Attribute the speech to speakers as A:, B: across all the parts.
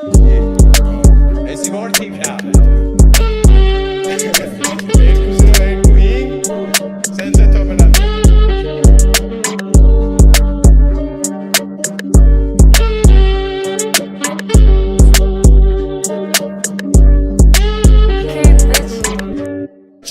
A: Esi vortim ya. Sense tomelan.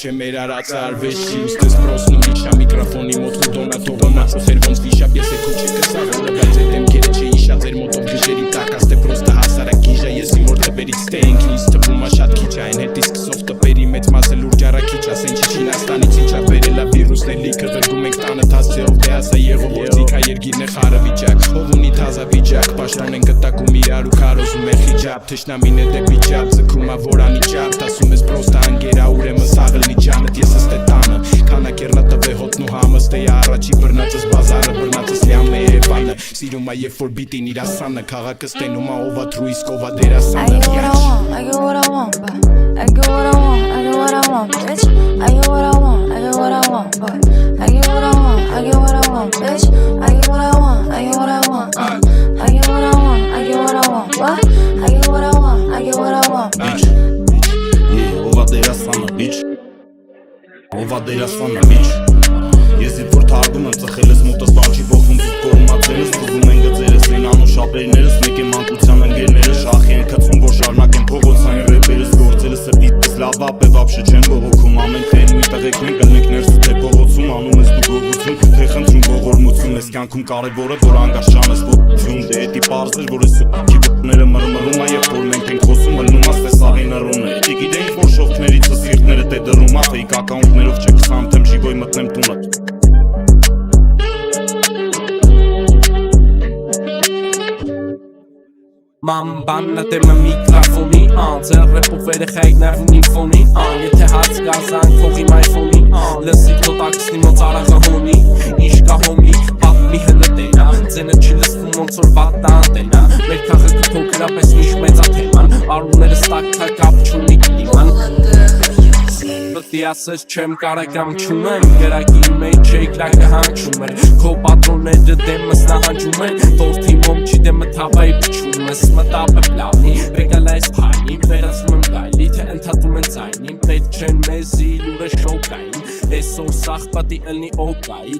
A: Չեմեր արած արվեշի Ստես պրոսնում իչա միկրոֆոնի մոտ ու դոնա Սեր ոնց վիշապ ես է քուչի կսավորը Բայց է դեմքերը չէ իշա ձեր մոտով գժերի տակ Աստե պրոստը հասարակ գիժա ես իմ որ տպերից ստեինք Ինձ թվում ա շատ քիչ այն հետ իսկ սով տպերի մեծ մասը լուրջ առաքիչ Ասեն չի Չինաստանից ինչա վերելա վիրուսներ լիքը Վրգում ենք տանը թասցեով դե ասա եղով Ոձիքա երգիրն է խարը վիճակ Ով ունի թազա վիճակ Պաշտան են գտակում իրար ու քարոզում էր խիջապ Թշնամին է դեպի ճապ Ձգում ա որանի ճապ Ասում ես պրոստը անգերա ուրեմն սաղլնի ջանդ ես ստե տանը Քանակերնա տվե հոտնու համը Ստե առաջի բրնացս բազարը բրնացս լյամ է էվանը Սիրում ա երբ որ բիտին իր ասանը Քաղաքը ստենում ա ով ա թրույսկ ով ա դերասանը
B: I get what I want, I get what I want, I get what I want, bitch I get what I want, I get what I want, but I get what I want, I get what I want, bitch I get what I want, I get what I want, I get what I want, I get what I want, what? I get what I want, I get what I want, bitch
C: Ով ա դերասանը, bitch Ով ա դերասանը, bitch Ես իդ որ թարգում եմ ծխել ես մոտս բանջի բոխվում զուտ կորումացերս Ուզում են գծերս են անում շապերներս Մեկ է մանկության ընգերներս շախի են կծում որ շարնակ են փողոցային ռեպերս Գործելս է պիտպես լավ ապ է վապշը չեն բողոքում Ամենք են մի տղեք մենք ըլնենք ներս թե փողոցում Անում ես դու գողություն թե խնդրում ողորմություն Ես կյանքում կարևոր է որ անգաշ չանես ոտություն Դե էտի պարզ էր որ ես սուպքի ոտները մրմրում ա Եվ որ մենք ենք խոսում ըլնում աստ է սաղի նռուն է Էտի գիտենք որ շողքներից սիրտները տե դրում ա Ֆեյք ակաունտներով չեք սամթեմ ժիվոյ մտնեմ տունը
D: Մանբաննը դեմը միկրոֆոնի Ձեր ռեպով երեխայք նայվում իմ ֆոնի Եթե հարց կա զանգ փողի մայֆոնի Լսի քո տաքսնի մոտ արաղը հոնի Ինչ կա հոմի, պատմի հնտենա Ձենը չի լսվում ոնց որ վատտա անտենա Մեր քաղաքը փոքրապես միշտ մեծ ա թեման Արուները ստակքա կապ չունի կլիման Պտի ասես չեմ կարագամ չունեմ Գրակի մեջ չեիք լակը հանչում էր Քո պատրոնները դեմս նահանջում են Տորթի մոմչի դեմը թավայի պչում ես Մտապ է պլավնի, բեկալ այս պայնի Վերացում եմ գայլի, թե ընդհատում են ծայնի Պետք չեն մեզի լուրը շոկային Այսօր սաղ պատի ըլնի օկայի